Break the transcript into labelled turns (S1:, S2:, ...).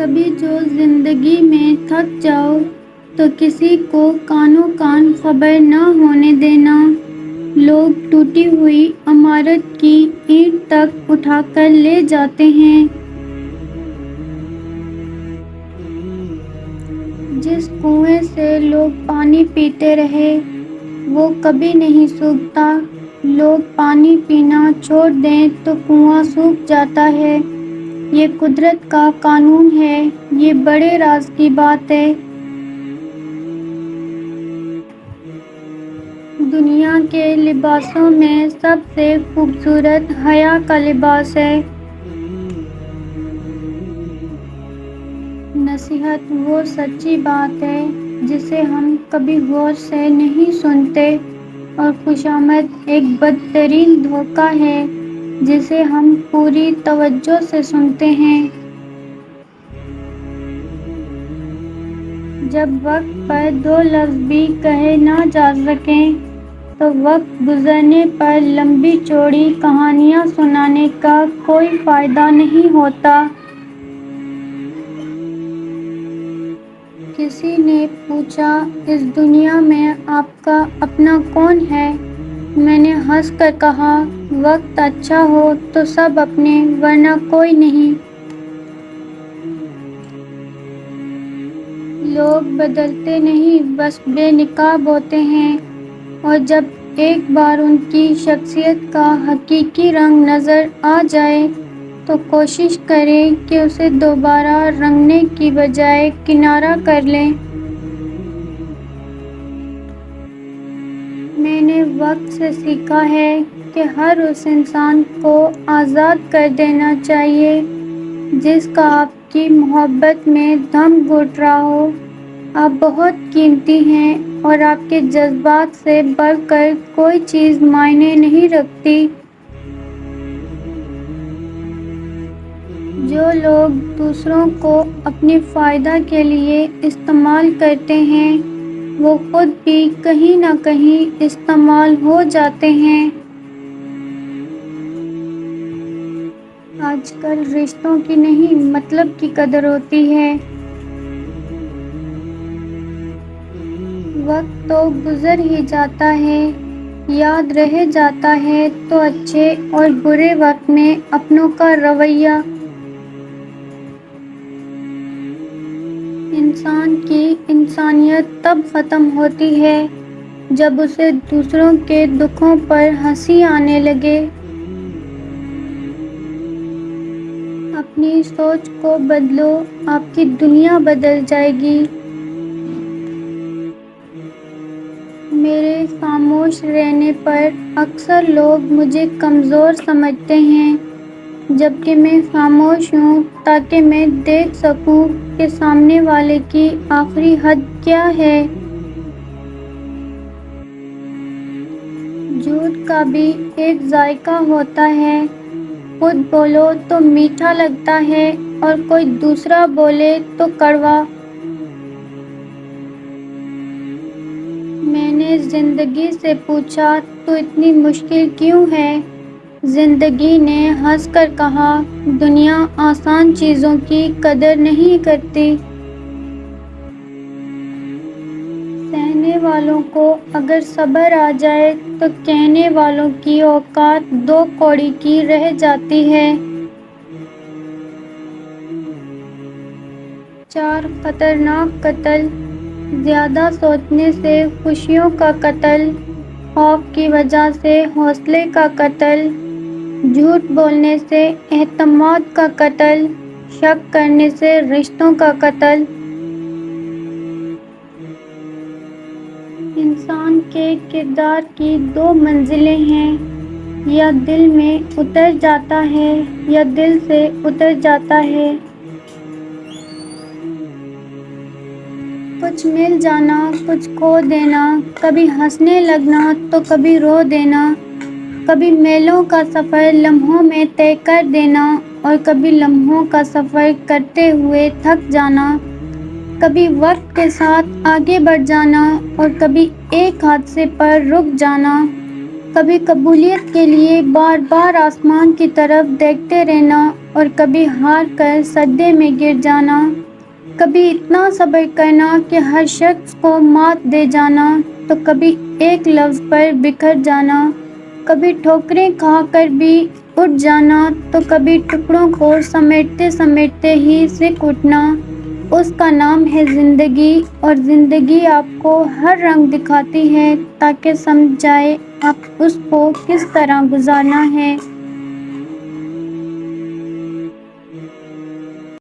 S1: کبھی جو زندگی میں تھک جاؤ تو کسی کو کانوں کان خبر نہ ہونے دینا۔ لوگ ٹوٹی ہوئی عمارت کی اینٹ تک اٹھا کر لے جاتے ہیں۔ جس کنویں سے لوگ پانی پیتے رہے وہ کبھی نہیں سوکھتا۔ لوگ پانی پینا چھوڑ دیں تو کنواں سوکھ جاتا ہے۔ یہ قدرت کا قانون ہے، یہ بڑے راز کی بات ہے۔ دنیا کے لباسوں میں سب سے خوبصورت حیا کا لباس ہے۔ نصیحت وہ سچی بات ہے جسے ہم کبھی غور سے نہیں سنتے، اور خوشامد ایک بدترین دھوکہ ہے جسے ہم پوری توجہ سے سنتے ہیں۔ جب وقت پر دو لفظ بھی کہے نہ جا سکیں تو وقت گزرنے پر لمبی چوڑی کہانیاں سنانے کا کوئی فائدہ نہیں ہوتا۔ کسی نے پوچھا، اس دنیا میں آپ کا اپنا کون ہے؟ میں نے ہنس کر کہا، وقت اچھا ہو تو سب اپنے، ورنہ کوئی نہیں۔ لوگ بدلتے نہیں، بس بے نقاب ہوتے ہیں، اور جب ایک بار ان کی شخصیت کا حقیقی رنگ نظر آ جائے تو کوشش کریں کہ اسے دوبارہ رنگنے کی بجائے کنارہ کر لیں۔ میں نے وقت سے سیکھا ہے کہ ہر اس انسان کو آزاد کر دینا چاہیے جس کا آپ کی محبت میں دم گھٹ رہا ہو۔ آپ بہت قیمتی ہیں اور آپ کے جذبات سے بڑھ کر کوئی چیز معنی نہیں رکھتی۔ جو لوگ دوسروں کو اپنے فائدہ کے لیے استعمال کرتے ہیں وہ خود بھی کہیں نہ کہیں استعمال ہو جاتے ہیں۔ آج کل رشتوں کی نہیں، مطلب کی قدر ہوتی ہے۔ وقت تو گزر ہی جاتا ہے، یاد رہ جاتا ہے تو اچھے اور برے وقت میں اپنوں کا رویہ۔ انسان کی انسانیت تب ختم ہوتی ہے جب اسے دوسروں کے دکھوں پر ہنسی آنے لگے۔ اپنی سوچ کو بدلو، آپ کی دنیا بدل جائے گی۔ میرے خاموش رہنے پر اکثر لوگ مجھے کمزور سمجھتے ہیں، جبکہ میں خاموش ہوں تاکہ میں دیکھ سکوں کہ سامنے والے کی آخری حد کیا ہے۔ جھوٹ کا بھی ایک ذائقہ ہوتا ہے، خود بولو تو میٹھا لگتا ہے اور کوئی دوسرا بولے تو کڑوا۔ میں نے زندگی سے پوچھا، تو اتنی مشکل کیوں ہے؟ زندگی نے ہنس کر کہا، دنیا آسان چیزوں کی قدر نہیں کرتی۔ سہنے والوں کو اگر صبر آ جائے تو کہنے والوں کی اوقات دو کوڑی کی رہ جاتی ہے۔ 4 خطرناک قتل: زیادہ سوچنے سے خوشیوں کا قتل، خوف کی وجہ سے حوصلے کا قتل، جھوٹ بولنے سے اعتماد کا قتل، شک کرنے سے رشتوں کا قتل۔ انسان کے کردار کی 2 منزلیں ہیں، یا دل میں اتر جاتا ہے یا دل سے اتر جاتا ہے۔ کچھ مل جانا، کچھ کھو دینا، کبھی ہنسنے لگنا تو کبھی رو دینا، کبھی میلوں کا سفر لمحوں میں طے کر دینا اور کبھی لمحوں کا سفر کرتے ہوئے تھک جانا، کبھی وقت کے ساتھ آگے بڑھ جانا اور کبھی ایک حادثے پر رک جانا، کبھی قبولیت کے لیے بار بار آسمان کی طرف دیکھتے رہنا اور کبھی ہار کر سجدے میں گر جانا، کبھی اتنا صبر کرنا کہ ہر شخص کو مات دے جانا، تو کبھی ایک لفظ پر بکھر جانا، کبھی ٹھوکریں کھا کر بھی اٹھ جانا، تو کبھی ٹکڑوں کو سمیٹتے سمیٹتے ہی سکھ اٹھنا۔ اس کا نام ہے زندگی، اور زندگی آپ کو ہر رنگ دکھاتی ہے تاکہ سمجھ جائے آپ اس کو کس طرح گزارنا ہے۔